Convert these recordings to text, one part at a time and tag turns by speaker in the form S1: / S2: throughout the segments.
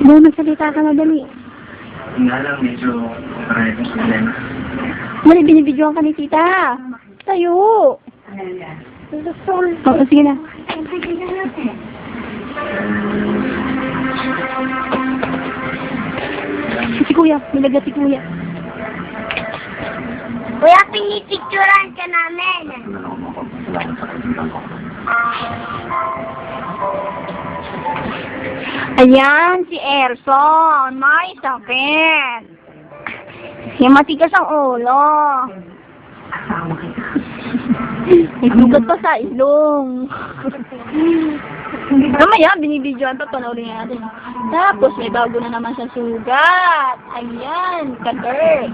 S1: Dahil magsalita ka na, dali.
S2: Nga lang, medyo private na lang.
S1: Dali, binibidyoan ka ni tita. Tayo. Oo, sige na. Si kuya, nilagat si kuya.
S3: Kuya, pinipicturan ka namin.
S1: Ayan, si Erson. May sakit. Yung matigas ang ulo. May sugat pa sa ilong. Mamaya, binibidyoan pa, panoorin natin. Tapos, may bago na naman sa sugat. Ayan, kater.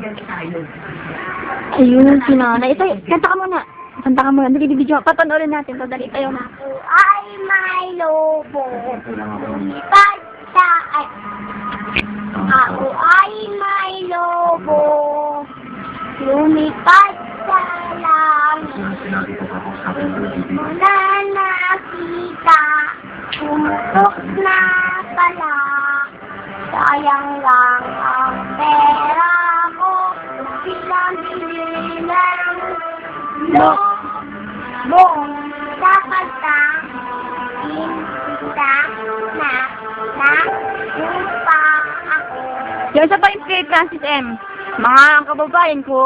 S1: Ayun, si nanay. Ito, kanta ka muna. Kanta ka muna. Dali, bibidyoan. Papanoorin natin. So, dali, tayo na.
S3: Ay, may lobo. Lumipad sa... Ay. Ako ay may lobo. Lumipad sa langit. Wala nakita. Pumutok na pala. Sayang lang ang pera ko. Bilang bilang lobo. Dapat kita na lupa ako.
S1: Yung isa pa yung kay Francis M. Mga kababayan ko.